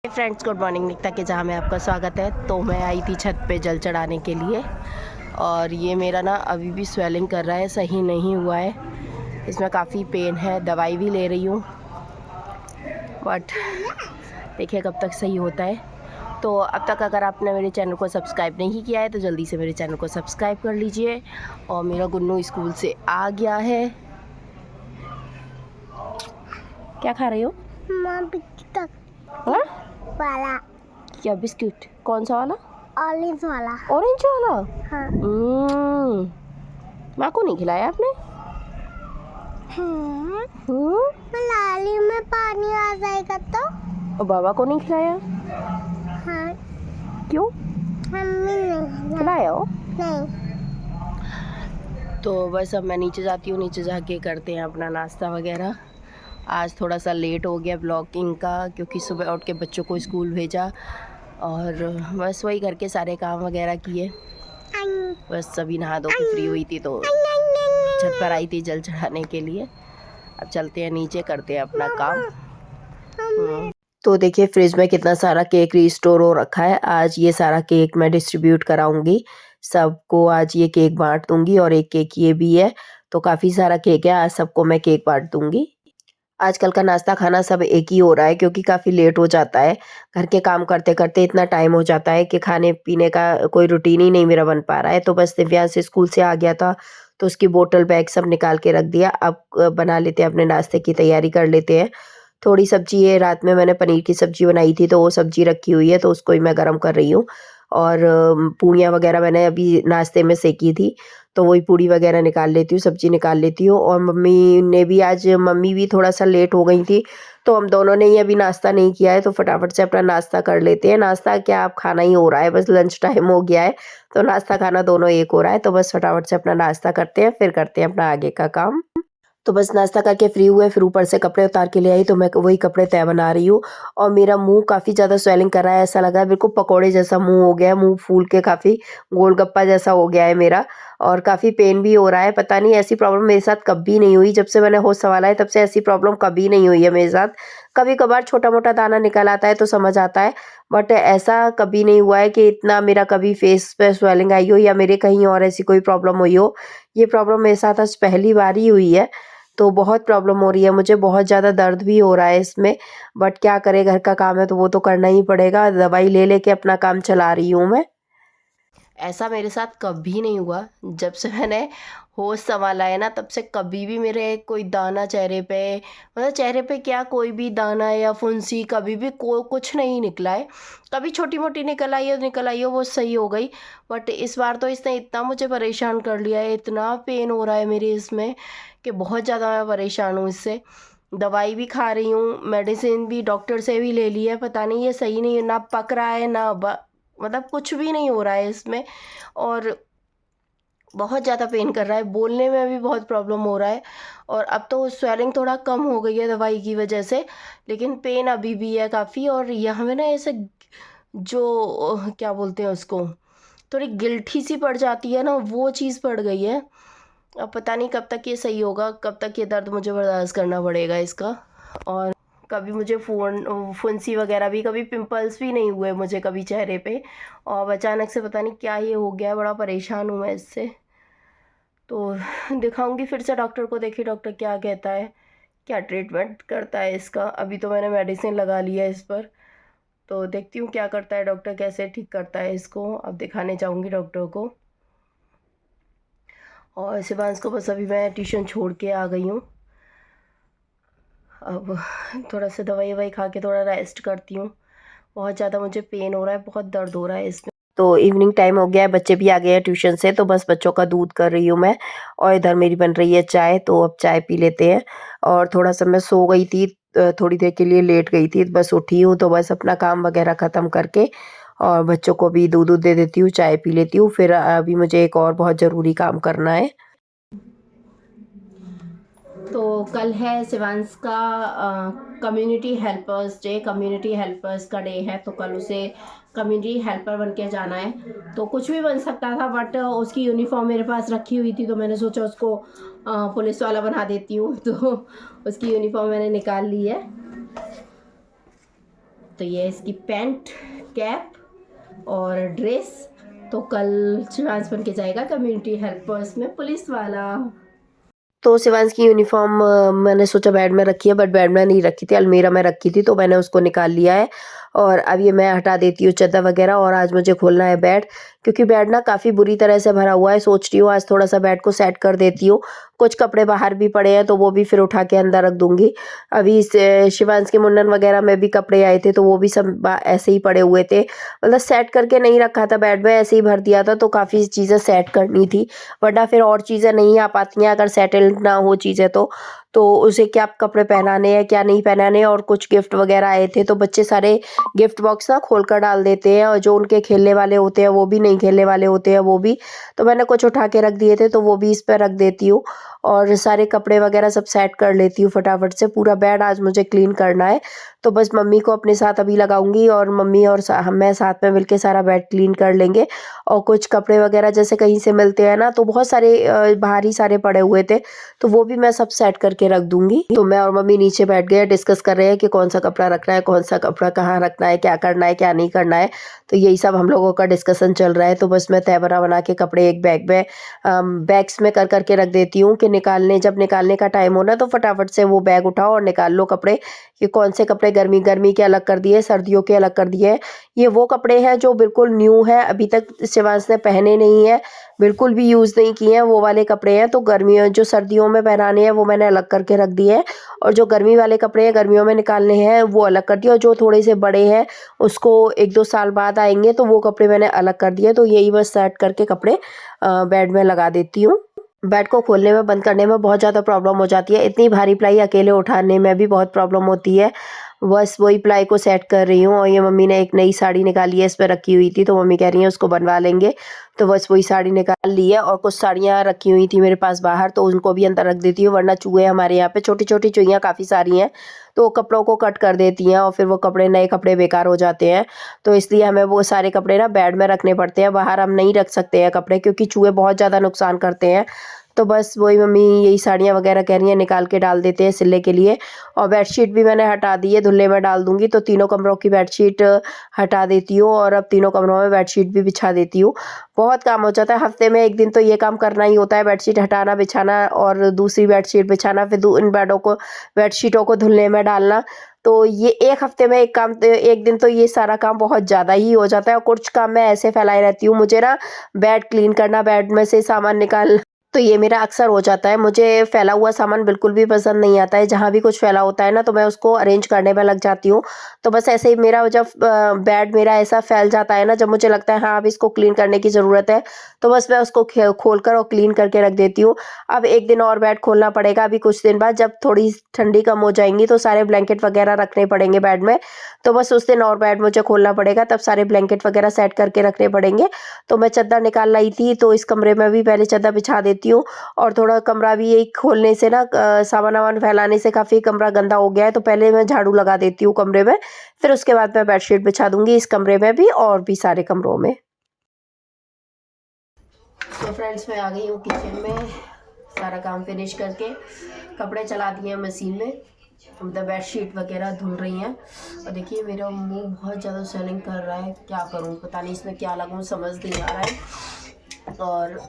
Friends, good morning. Nikita के जहाँ में आपका स्वागत है। तो मैं आई थी छत पे जल चढ़ाने के लिए, और ये मेरा ना अभी भी स्वेलिंग कर रहा है, सही नहीं हुआ है। इसमें काफ़ी पेन है, दवाई भी ले रही हूँ, बट देखिए कब तक सही होता है। तो अब तक अगर आपने मेरे चैनल को सब्सक्राइब नहीं किया है तो जल्दी से मेरे चैनल को सब्सक्राइब कर लीजिए। और मेरा गुन्नू स्कूल से आ गया है। क्या खा रही हो? हाँ? वाला क्या बिस्किट? कौन सा वाला? ऑरेंज वाला। ऑरेंज वाला? हाँ। माँ को नहीं खिलाया आपने? लाली में पानी आ जाएगा तो? और बाबा को नहीं खिलाया? हाँ। क्यों? मम्मी ने खिलाया हो? नहीं। तो बस अब मैं नीचे जाती हूँ, नीचे जाके करते हैं अपना नाश्ता वगैरह। आज थोड़ा सा लेट हो गया ब्लॉगिंग का, क्योंकि सुबह उठ के बच्चों को स्कूल भेजा और बस वही घर के सारे काम वगैरह किए। बस सभी नहा धो के फ्री हुई थी तो छत पर आई थी जल चढ़ाने के लिए। अब चलते हैं नीचे, करते हैं अपना काम। तो देखिए फ्रिज में कितना सारा केक रिस्टोर हो रखा है। आज ये सारा केक मैं डिस्ट्रीब्यूट कराऊंगी सबको। आज ये केक बांट दूंगी, और एक केक ये भी है, तो काफ़ी सारा केक है। आज सबको मैं केक बांट दूंगी। आजकल का नाश्ता खाना सब एक ही हो रहा है, क्योंकि काफ़ी लेट हो जाता है। घर के काम करते करते इतना टाइम हो जाता है कि खाने पीने का कोई रूटीन ही नहीं मेरा बन पा रहा है। तो बस दिव्यांश स्कूल से आ गया था तो उसकी बोतल बैग सब निकाल के रख दिया। अब बना लेते हैं, अपने नाश्ते की तैयारी कर लेते हैं। थोड़ी सब्जी है, रात में मैंने पनीर की सब्जी बनाई थी तो वो सब्जी रखी हुई है, तो उसको ही मैं गर्म कर रही हूँ। और पूड़ियाँ वगैरह मैंने अभी नाश्ते में सेकी थी, तो वही पूड़ी वगैरह निकाल लेती हूँ, सब्जी निकाल लेती हूँ। और मम्मी भी थोड़ा सा लेट हो गई थी, तो हम दोनों ने ही अभी नाश्ता नहीं किया है, तो फटाफट से अपना नाश्ता कर लेते हैं। नाश्ता क्या, अब खाना ही हो रहा है, बस लंच टाइम हो गया है, तो नाश्ता खाना दोनों एक हो रहा है। तो बस फटाफट से अपना नाश्ता करते हैं, फिर करते हैं अपना आगे का काम। तो बस नाश्ता करके फ्री हुए, फिर ऊपर से कपड़े उतार के ले आई, तो मैं वही कपड़े तय बना रही हूँ। और मेरा मुंह काफ़ी ज़्यादा स्वेलिंग कर रहा है, ऐसा लगा है बिल्कुल पकोड़े जैसा मुंह हो गया है, मुंह फूल के काफ़ी गोलगप्पा जैसा हो गया है मेरा। और काफ़ी पेन भी हो रहा है। पता नहीं, ऐसी प्रॉब्लम मेरे साथ कभी नहीं हुई। जब से मैंने होश संभाला है तब से ऐसी प्रॉब्लम कभी नहीं हुई है मेरे साथ। कभी कभार छोटा मोटा दाना निकल आता है तो समझ आता है, बट ऐसा कभी नहीं हुआ है कि इतना मेरा कभी फेस पे स्वेलिंग आई हो या मेरे कहीं और ऐसी कोई प्रॉब्लम हुई हो। ये प्रॉब्लम मेरे साथ आज पहली बार ही हुई है। तो बहुत प्रॉब्लम हो रही है मुझे, बहुत ज़्यादा दर्द भी हो रहा है इसमें, बट क्या करें, घर का काम है तो वो तो करना ही पड़ेगा। दवाई ले लेके अपना काम चला रही हूँ मैं। ऐसा मेरे साथ कभी नहीं हुआ। जब से मैंने होश संभाला है ना, तब से कभी भी मेरे कोई दाना चेहरे पे, मतलब चेहरे पे क्या, कोई भी दाना या फुंसी कभी भी कुछ नहीं निकला है। कभी छोटी मोटी निकल आई हो, वो सही हो गई। बट इस बार तो इसने इतना मुझे परेशान कर लिया है, इतना पेन हो रहा है मेरे इसमें कि बहुत ज़्यादा मैं परेशान हूँ इससे। दवाई भी खा रही हूँ, मेडिसिन भी डॉक्टर से भी ले ली है, पता नहीं ये सही नहीं, ना पक रहा है ना मतलब कुछ भी नहीं हो रहा है इसमें। और बहुत ज़्यादा पेन कर रहा है, बोलने में भी बहुत प्रॉब्लम हो रहा है। और अब तो स्वेलिंग थोड़ा कम हो गई है दवाई की वजह से, लेकिन पेन अभी भी है काफ़ी। और यहाँ में ना ऐसे जो क्या बोलते हैं उसको, थोड़ी गिल्टी सी पड़ जाती है ना, वो चीज़ पड़ गई है। अब पता नहीं कब तक ये सही होगा, कब तक ये दर्द मुझे बर्दाश्त करना पड़ेगा इसका। और कभी मुझे फुंसी वगैरह भी, कभी पिंपल्स भी नहीं हुए मुझे कभी चेहरे पे, और अचानक से पता नहीं क्या ये हो गया है, बड़ा परेशान हूँ मैं इससे। तो दिखाऊंगी फिर से डॉक्टर को, देखिए डॉक्टर क्या कहता है, क्या ट्रीटमेंट करता है इसका। अभी तो मैंने मेडिसिन लगा लिया है इस पर, तो देखती हूँ क्या करता है डॉक्टर, कैसे ठीक करता है इसको। अब दिखाने जाऊँगी डॉक्टर को। और शिवांश को बस अभी मैं ट्यूशन छोड़ के आ गई हूँ। अब थोड़ा सा दवाई ववाई खा के थोड़ा रेस्ट करती हूँ। बहुत ज़्यादा मुझे पेन हो रहा है, बहुत दर्द हो रहा है इसमें। तो इवनिंग टाइम हो गया है, बच्चे भी आ गए हैं ट्यूशन से, तो बस बच्चों का दूध कर रही हूँ मैं। और इधर मेरी बन रही है चाय, तो अब चाय पी लेते हैं। और थोड़ा सा मैं सो गई थी, थोड़ी देर के लिए लेट गई थी, बस उठी हूँ, तो बस अपना काम वगैरह ख़त्म करके और बच्चों को भी दूध दे देती हूँ, चाय पी लेती हूँ। फिर अभी मुझे एक और बहुत ज़रूरी काम करना है। तो कल है शिवांश का community helpers day, community helpers का डे है, तो कल उसे कम्युनिटी हेल्पर बन के जाना है। तो कुछ भी बन सकता था, बट उसकी यूनिफॉर्म मेरे पास रखी हुई थी, तो मैंने सोचा उसको पुलिस वाला बना देती हूँ। तो उसकी यूनिफॉर्म मैंने निकाल ली है। तो ये इसकी पैंट, कैप और ड्रेस। तो कल शिवांश बन के जाएगा कम्युनिटी हेल्पर्स में पुलिस वाला। तो शिवांश की यूनिफॉर्म मैंने सोचा बेड में रखी है, बट बेड में नहीं रखी थी, अलमीरा में रखी थी, तो मैंने उसको निकाल लिया है। और अब ये मैं हटा देती हूँ चादर वगैरह। और आज मुझे खोलना है बेड, क्योंकि बेड ना काफ़ी बुरी तरह से भरा हुआ है। सोच रही हूँ आज थोड़ा सा बेड को सेट कर देती हूँ। कुछ कपड़े बाहर भी पड़े हैं तो वो भी फिर उठा के अंदर रख दूंगी। अभी शिवांश के मुंडन वगैरह में भी कपड़े आए थे, तो वो भी सब ऐसे ही पड़े हुए थे। मतलब सेट करके नहीं रखा था बेड में, ऐसे ही भर दिया था। तो काफ़ी चीज़ें सेट करनी थी, वरना फिर और चीज़ें नहीं आ पाती हैं अगर सेटल्ड ना हो चीज़ें। तो उसे क्या कपड़े पहनाने हैं, क्या नहीं पहनाने हैं। और कुछ गिफ्ट वगैरह आए थे, तो बच्चे सारे गिफ्ट बॉक्स ना खोल कर डाल देते हैं, और जो उनके खेलने वाले होते हैं वो भी, नहीं खेलने वाले होते हैं वो भी। तो मैंने कुछ उठा के रख दिए थे, तो वो भी इस पर रख देती हूँ। और सारे कपड़े वगैरह सब सेट कर लेती हूँ फटाफट से। पूरा बेड आज मुझे क्लीन करना है, तो बस मम्मी को अपने साथ अभी लगाऊंगी, और मम्मी और मैं साथ में मिलके सारा बेड क्लीन कर लेंगे। और कुछ कपड़े वगैरह जैसे कहीं से मिलते हैं ना, तो बहुत सारे बाहर ही सारे पड़े हुए थे, तो वो भी मैं सब सेट करके रख दूंगी। तो मैं और मम्मी नीचे बैठ गए, डिस्कस कर रहे हैं कि कौन सा कपड़ा रखना है, कौन सा कपड़ा कहाँ रखना है, क्या करना है क्या नहीं करना है। तो यही सब हम लोगों का डिस्कशन चल रहा है। तो बस मैं तय बना के कपड़े एक बैग में बैग्स में कर करके रख देती हूँ, कि जब निकालने का टाइम हो ना, तो फटाफट से वो बैग उठाओ और निकाल लो कपड़े, कि कौन से कपड़े गर्मी के अलग कर दिए, सर्दियों के अलग कर दिए। ये वो कपड़े हैं जो बिल्कुल न्यू है, अभी तक शिवांश ने पहने नहीं है, बिल्कुल भी यूज़ नहीं किए हैं, वो वाले कपड़े हैं। तो गर्मियों जो सर्दियों में पहनाने हैं वो मैंने अलग करके रख दिए हैं, और जो गर्मी वाले कपड़े हैं गर्मियों में निकालने हैं वो अलग कर दिए। और जो थोड़े से बड़े हैं उसको 1-2 साल बाद आएंगे, तो वो कपड़े मैंने अलग कर दिए। तो यही बस सेट करके कपड़े बेड में लगा देती हूँ। बेड को खोलने में बंद करने में बहुत ज़्यादा प्रॉब्लम हो जाती है, इतनी भारी प्लाई अकेले उठाने में भी बहुत प्रॉब्लम होती है। बस वही प्लाई को सेट कर रही हूँ। और ये मम्मी ने एक नई साड़ी निकाली है, इस पे रखी हुई थी, तो मम्मी कह रही है उसको बनवा लेंगे। तो बस वही साड़ी निकाल ली है। और कुछ साड़ियाँ रखी हुई थी मेरे पास बाहर, तो उनको भी अंदर रख देती हूँ, वरना चूहे हमारे यहाँ पे छोटी छोटी चुईयाँ काफ़ी सारी हैं, तो कपड़ों को कट कर देती हैं, और फिर वो नए कपड़े बेकार हो जाते हैं। तो इसलिए हमें वो सारे कपड़े ना बेड में रखने पड़ते हैं, बाहर हम नहीं रख सकते हैं कपड़े, क्योंकि चूहे बहुत ज़्यादा नुकसान करते हैं। तो बस वही मम्मी यही साड़ियाँ वगैरह कह रही हैं निकाल के डाल देते हैं सिलने के लिए। और बेडशीट भी मैंने हटा दी है, धुलने में डाल दूंगी। तो तीनों कमरों की बेडशीट हटा देती हूँ, और अब तीनों कमरों में बेडशीट भी बिछा देती हूँ। बहुत काम हो जाता है, हफ्ते में एक दिन तो ये काम करना ही होता है, बेडशीट हटाना, बिछाना, और दूसरी बेडशीट बिछाना, फिर इन बेडशीटों को धुलने में डालना। तो ये एक हफ्ते में एक दिन तो ये सारा काम बहुत ज़्यादा ही हो जाता है। और कुछ काम मैं ऐसे फैलाई रहती हूँ, मुझे ना बेड क्लीन करना, बेड में से सामान निकालना, तो ये मेरा अक्सर हो जाता है। मुझे फैला हुआ सामान बिल्कुल भी पसंद नहीं आता है, जहाँ भी कुछ फैला होता है ना, तो मैं उसको अरेंज करने में लग जाती हूँ। तो बस ऐसे ही मेरा जब बेड मेरा ऐसा फैल जाता है ना, जब मुझे लगता है हाँ अब इसको क्लीन करने की ज़रूरत है, तो बस मैं उसको खोल कर और क्लीन करके रख देती हूँ। अब एक दिन और बेड खोलना पड़ेगा, अभी कुछ दिन बाद जब थोड़ी ठंडी कम हो जाएंगी, तो सारे ब्लैंकेट वगैरह रखने पड़ेंगे बेड में। तो बस उस दिन और बेड मुझे खोलना पड़ेगा, तब सारे ब्लैंकेट वगैरह सेट करके रखने पड़ेंगे। तो मैं चादर निकाल लाई थी, तो इस कमरे में भी पहले चादर बिछा देती हूँ। और थोड़ा कमरा भी यही खोलने से ना, सामान वामान फैलाने से काफ़ी कमरा गंदा हो गया है, तो पहले मैं झाड़ू लगा देती हूँ कमरे में, फिर उसके बाद मैं बेडशीट बिछा दूंगी इस कमरे में भी और भी सारे कमरों में। तो फ्रेंड्स मैं आ गई हूँ किचन में, सारा काम फिनिश करके कपड़े चला दिए हैं मशीन में, मतलब बेडशीट वगैरह धुल रही हैं। और देखिए मेरा मुंह बहुत ज़्यादा स्वेलिंग कर रहा है, क्या करूँ, पता नहीं इसमें क्या लगाऊँ, समझ नहीं आ रहा है। और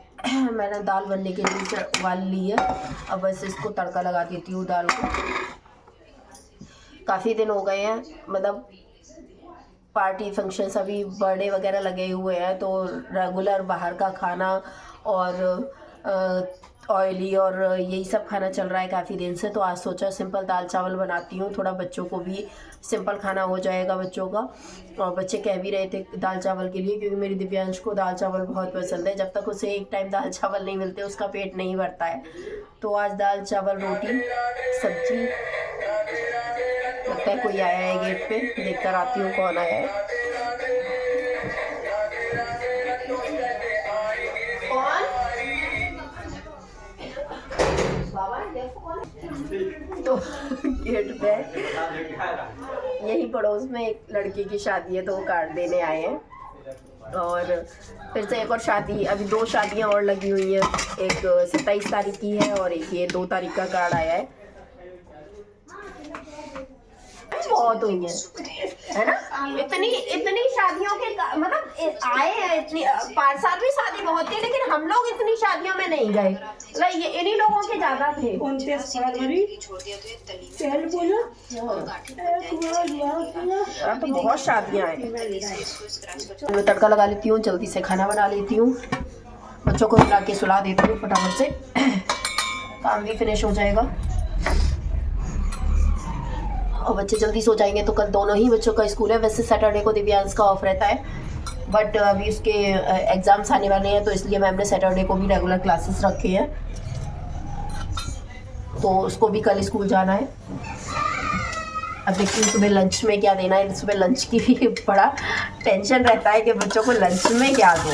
मैंने दाल बनने के लिए उबाल ली है, अब बस इसको तड़का लगा देती हूँ दाल को। काफ़ी दिन हो गए हैं, मतलब पार्टी फंक्शन सभी बर्थडे वगैरह लगे हुए हैं, तो रेगुलर बाहर का खाना और ऑयली और यही सब खाना चल रहा है काफ़ी दिन से। तो आज सोचा सिंपल दाल चावल बनाती हूँ, थोड़ा बच्चों को भी सिंपल खाना हो जाएगा बच्चों का। और बच्चे कह भी रहे थे दाल चावल के लिए, क्योंकि मेरी दिव्यांश को दाल चावल बहुत पसंद है, जब तक उसे एक टाइम दाल चावल नहीं मिलते उसका पेट नहीं भरता है। तो आज दाल चावल रोटी सब्जी। लगता है कोई आया है गेट पे, देख कर आती हूँ कौन आया है। तो गेट पे यही पड़ोस में एक लड़के की शादी है, तो वो कार्ड देने आए हैं। और फिर से एक और शादी, अभी 2 शादियां और लगी हुई हैं, एक 27 तारीख की है और एक ये 2 तारीख का कार्ड आया है। बहुत हुई है ना। इतनी शादियों के मतलब आए हैं, इतनी 5 साल में शादी बहुत थी, लेकिन हम लोग इतनी शादियों में नहीं गए, मतलब ये इन्हीं लोगों के ज्यादा थे। तो बहुत शादियां हैं। मैं तड़का लगा लेती हूँ, जल्दी से खाना बना लेती हूँ, बच्चों को खिला के सुला देती हूँ फटाफट से, काम भी फिनिश हो जाएगा और बच्चे जल्दी सो जाएंगे तो कल दोनों ही बच्चों का स्कूल है। वैसे सैटरडे को दिव्यांश का ऑफ रहता है, बट अभी उसके एग्ज़ाम्स आने वाले हैं, तो इसलिए मैम ने सैटरडे को भी रेगुलर क्लासेस रखे हैं, तो उसको भी कल स्कूल जाना है। अब देखती हूँ सुबह लंच में क्या देना है। सुबह लंच की भी बड़ा टेंशन रहता है कि बच्चों को लंच में क्या दूँ।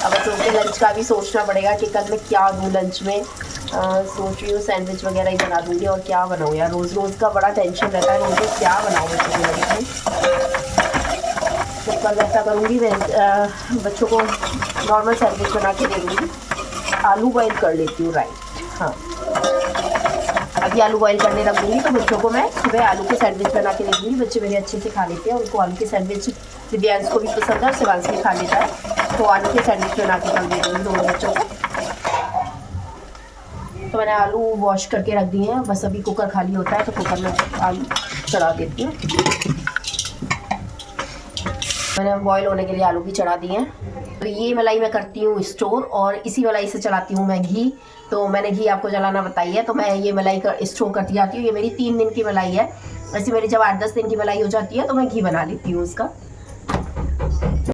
अब बच्चों के लंच का भी सोचना पड़ेगा कि कल मैं क्या दूँ लंच में। सोच रही हूँ सैंडविच वगैरह ही बना दूँगी, और क्या बनाऊँ यार, रोज़ का बड़ा टेंशन रहता है, रोज़ क्या बनाऊँ बच्चों के लंच में। तो कल ऐसा करूँगी, मैं बच्चों को नॉर्मल सैंडविच बना के दे दूँगी। आलू बॉयल कर लेती हूँ, राइट, हाँ अभी आलू बॉयल करने रख दूँगी, तो बच्चों को मैं सुबह आलू के सैंडविच बना के दे दूँगी। बच्चे मेरे अच्छे से खा लेते हैं, उनको आलू के सैंडविच दिव्यांश को भी पसंद है और शिवांश भी खा लेता है, तो आलू के सैंडविच बना के कल दे दूँगी दोनों बच्चों को। तो मैंने आलू वॉश करके रख दिए हैं, बस अभी कुकर खाली होता है तो कुकर में आलू चढ़ा देती हूँ। मैंने बॉईल होने के लिए आलू भी चढ़ा दिए हैं। तो ये मलाई मैं करती हूँ स्टोर, और इसी मलाई से चलाती हूँ मैं घी। तो मैंने घी आपको जलाना बताई है, तो मैं ये मलाई स्टोर करती जाती हूँ। ये मेरी 3 दिन की मलाई है। वैसे मेरी जब 8-10 दिन की मलाई हो जाती है तो मैं घी बना लेती हूँ उसका।